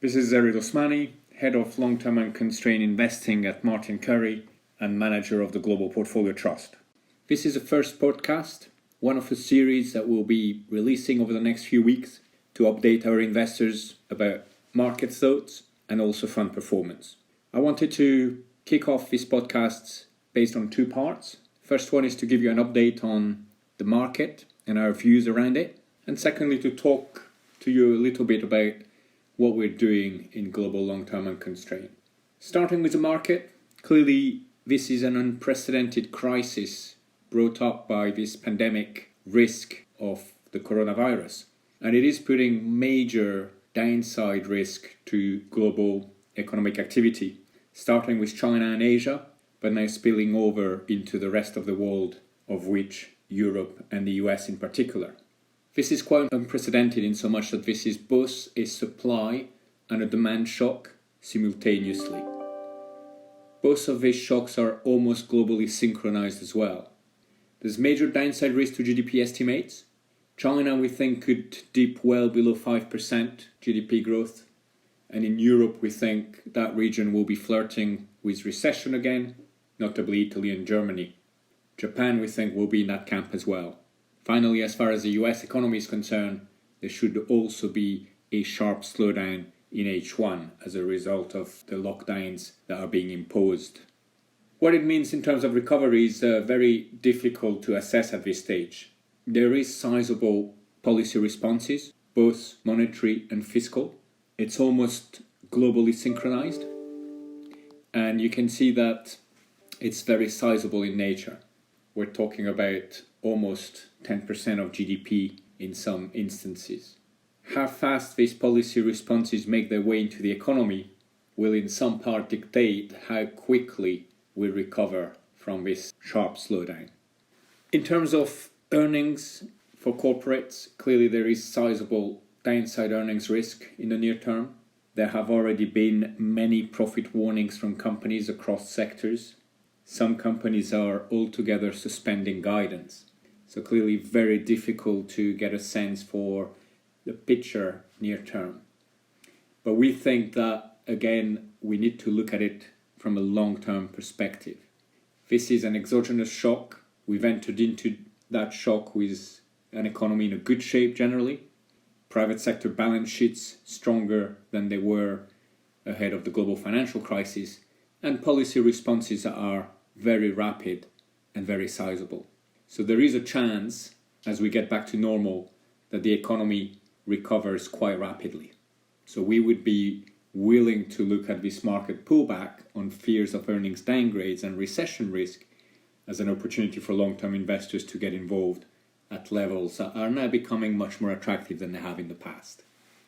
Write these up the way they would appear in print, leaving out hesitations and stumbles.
This is Zehrid Osmani, Head of Long-Term and Constrained Investing at Currie and Manager of the Global Portfolio Trust. This is the first podcast, one of a series that we'll be releasing over the next few weeks to update our investors about market thoughts and also fund performance. I wanted to kick off these podcasts based on two parts. First one is to give you an update on the market and our views around it. And secondly, to talk to you a little bit about what we're doing in global long-term and constrained. Starting with the market, clearly this is an unprecedented crisis brought up by this pandemic risk of the coronavirus. And it is putting major downside risk to global economic activity, starting with China and Asia, but now spilling over into the rest of the world, of which Europe and the US in particular. This is quite unprecedented in so much that this is both a supply and a demand shock simultaneously. Both of these shocks are almost globally synchronized as well. There's major downside risk to GDP estimates. China, we think, could dip well below 5% GDP growth. And in Europe, we think that region will be flirting with recession again, notably Italy and Germany. Japan, we think, will be in that camp as well. Finally, as far as the US economy is concerned, there should also be a sharp slowdown in H1 as a result of the lockdowns that are being imposed. What it means in terms of recovery is very difficult to assess at this stage. There is sizable policy responses, both monetary and fiscal. It's almost globally synchronized. And you can see that it's very sizable in nature. We're talking about almost 10% of GDP in some instances. How fast these policy responses make their way into the economy will in some part dictate how quickly we recover from this sharp slowdown. In terms of earnings for corporates, clearly there is sizable downside earnings risk in the near term. There have already been many profit warnings from companies across sectors. Some companies are altogether suspending guidance. So clearly very difficult to get a sense for the picture near term. But we think that, again, we need to look at it from a long-term perspective. This is an exogenous shock. We've entered into that shock with an economy in a good shape generally. Private sector balance sheets stronger than they were ahead of the global financial crisis, and policy responses that are very rapid and very sizable. So there is a chance, as we get back to normal, that the economy recovers quite rapidly. So we would be willing to look at this market pullback on fears of earnings downgrades and recession risk as an opportunity for long-term investors to get involved at levels that are now becoming much more attractive than they have in the past.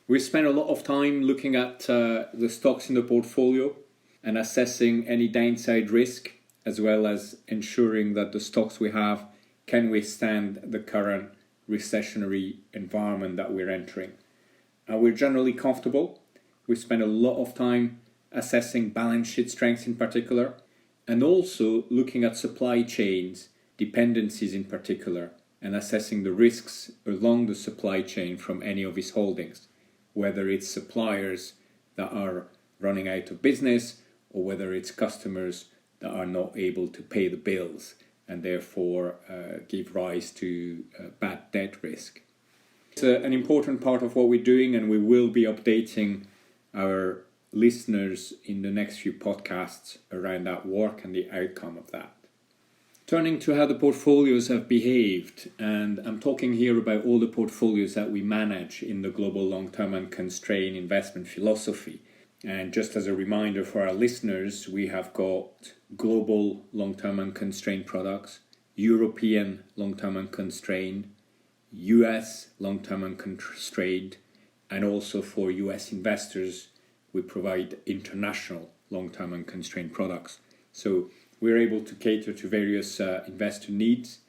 We spent a lot of time looking at the stocks in the portfolio and assessing any downside risk, as well as ensuring that the stocks we have can withstand the current recessionary environment that we're entering. We're generally comfortable. We spend a lot of time assessing balance sheet strengths in particular, and also looking at supply chains, dependencies in particular, and assessing the risks along the supply chain from any of these holdings, whether it's suppliers that are running out of business or whether it's customers that are not able to pay the bills and therefore give rise to bad debt risk. It's an important part of what we're doing, and we will be updating our listeners in the next few podcasts around that work and the outcome of that. Turning to how the portfolios have behaved, and I'm talking here about all the portfolios that we manage in the global long-term and constrained investment philosophy. And just as a reminder for our listeners, we have got global long-term and constrained products, European long-term and constrained, US long-term and constrained, and also for US investors, we provide international long-term and constrained products. So we're able to cater to various investor needs.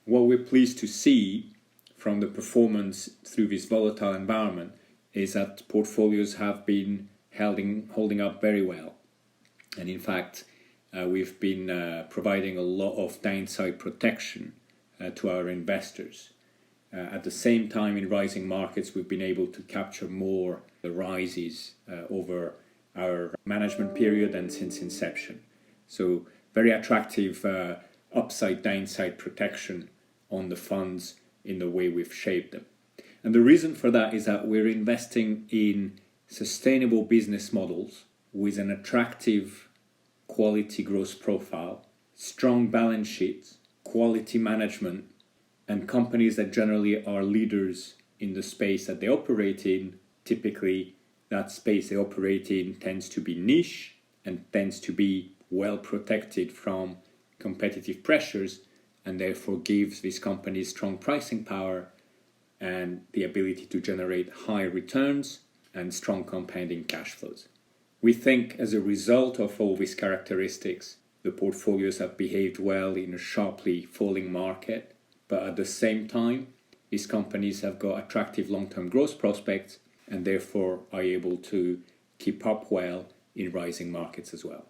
What we're pleased to see from the performance through this volatile environment is that portfolios have been holding up very well. And in fact, we've been providing a lot of downside protection to our investors. At the same time, in rising markets, we've been able to capture more the rises over our management period and since inception. So very attractive upside downside protection on the funds in the way we've shaped them. And the reason for that is that we're investing in sustainable business models with an attractive quality growth profile, strong balance sheets, quality management, and companies that generally are leaders in the space that they operate in. Typically, that space they operate in tends to be niche and tends to be well protected from competitive pressures, and therefore gives these companies strong pricing power and the ability to generate high returns and strong compounding cash flows. We think as a result of all these characteristics, the portfolios have behaved well in a sharply falling market, but at the same time, these companies have got attractive long-term growth prospects and therefore are able to keep up well in rising markets as well.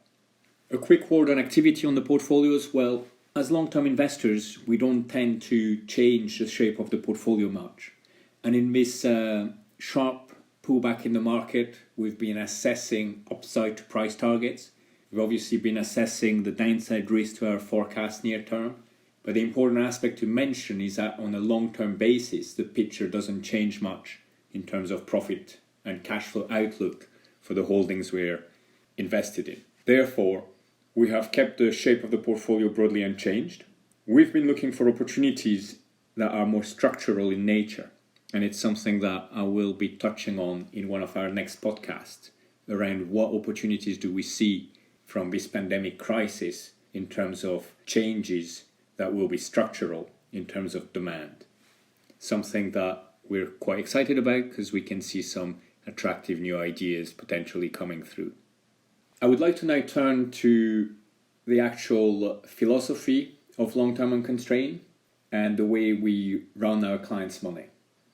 A quick word on activity on the portfolios. Well, as long-term investors, we don't tend to change the shape of the portfolio much. And in this sharp pullback in the market, we've been assessing upside to price targets. We've obviously been assessing the downside risk to our forecast near term. But the important aspect to mention is that on a long-term basis, the picture doesn't change much in terms of profit and cash flow outlook for the holdings we're invested in. Therefore, we have kept the shape of the portfolio broadly unchanged. We've been looking for opportunities that are more structural in nature, and it's something that I will be touching on in one of our next podcasts around what opportunities do we see from this pandemic crisis in terms of changes that will be structural in terms of demand. Something that we're quite excited about because we can see some attractive new ideas potentially coming through. I would like to now turn to the actual philosophy of long-term unconstrained and the way we run our clients' money.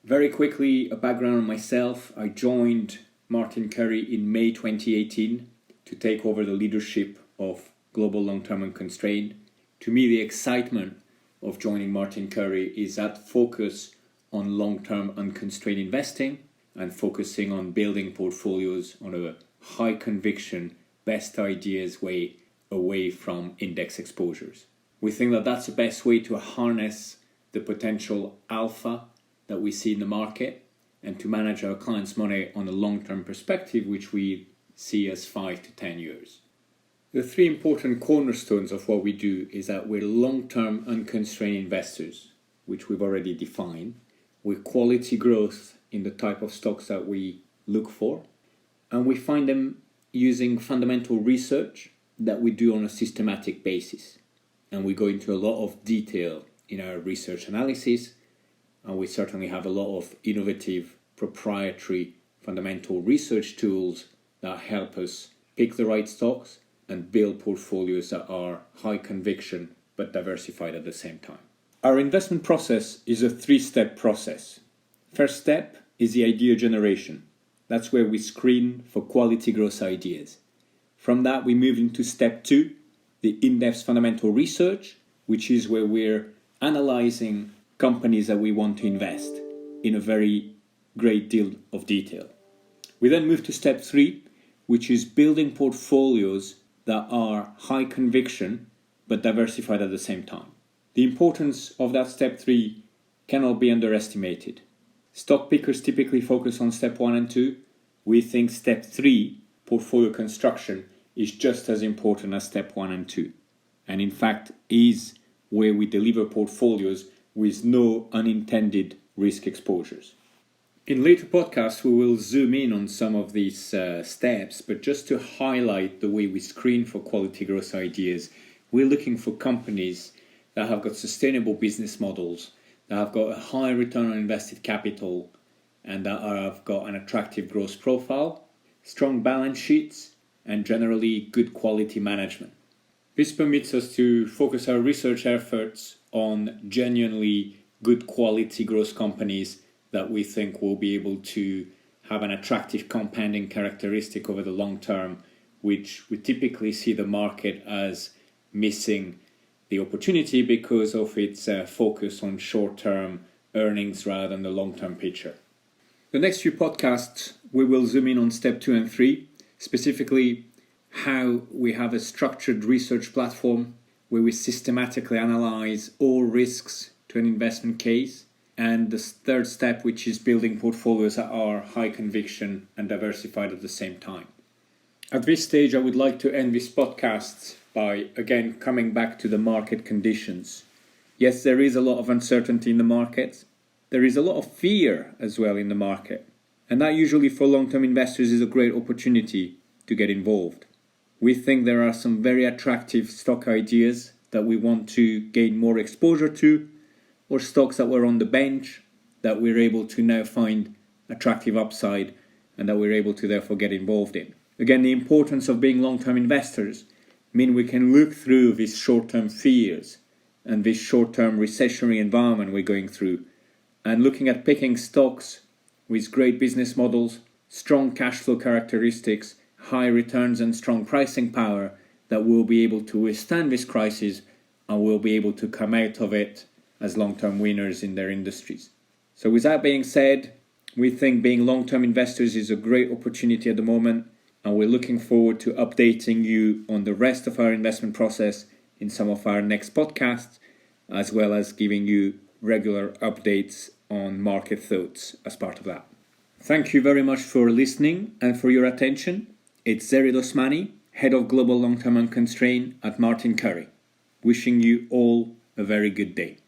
Very quickly, a background on myself. I joined Martin Currie in May 2018 to take over the leadership of Global Long-Term Unconstrained. To me, the excitement of joining Martin Currie is that focus on long-term unconstrained investing and focusing on building portfolios on a high conviction, best ideas way away from index exposures. We think that that's the best way to harness the potential alpha that we see in the market and to manage our clients' money on a long-term perspective, which we see as 5 to 10 years. The three important cornerstones of what we do is that we're long-term unconstrained investors, which we've already defined. We're quality growth in the type of stocks that we look for, and we find them using fundamental research that we do on a systematic basis. And we go into a lot of detail in our research analysis, and we certainly have a lot of innovative proprietary fundamental research tools that help us pick the right stocks and build portfolios that are high conviction but diversified at the same time. Our investment process is a 3-step process. First step is the idea generation. That's where we screen for quality growth ideas. From that, we move into step 2, the in-depth fundamental research, which is where we're analyzing companies that we want to invest in a very great deal of detail. We then move to step 3, which is building portfolios that are high conviction but diversified at the same time. The importance of that step 3 cannot be underestimated. Stock pickers typically focus on step 1 and 2. We think step 3, portfolio construction, is just as important as step 1 and 2. And in fact is where we deliver portfolios with no unintended risk exposures. In later podcasts, we will zoom in on some of these steps, but just to highlight the way we screen for quality growth ideas, we're looking for companies that have got sustainable business models, that have got a high return on invested capital, and that have got an attractive growth profile, strong balance sheets, and generally good quality management. This permits us to focus our research efforts on genuinely good quality growth companies that we think will be able to have an attractive compounding characteristic over the long term, which we typically see the market as missing the opportunity because of its focus on short-term earnings rather than the long-term picture. The next few podcasts we will zoom in on step 2 and 3, specifically how we have a structured research platform where we systematically analyze all risks to an investment case, and the third step, which is building portfolios that are high conviction and diversified at the same time. At this stage, I would like to end this podcast by again coming back to the market conditions. Yes, there is a lot of uncertainty in the markets. There is a lot of fear as well in the market. And that usually for long-term investors is a great opportunity to get involved. We think there are some very attractive stock ideas that we want to gain more exposure to, or stocks that were on the bench that we're able to now find attractive upside and that we're able to therefore get involved in. Again, the importance of being long-term investors mean we can look through these short-term fears and this short-term recessionary environment we're going through, and looking at picking stocks with great business models, strong cash flow characteristics, high returns and strong pricing power that will be able to withstand this crisis and will be able to come out of it as long-term winners in their industries. So with that being said, we think being long-term investors is a great opportunity at the moment, and we're looking forward to updating you on the rest of our investment process in some of our next podcasts, as well as giving you regular updates on market thoughts as part of that. Thank you very much for listening and for your attention. It's Zehrid Osmani, Head of Global Long-Term Unconstrained at Martin Currie. Wishing you all a very good day.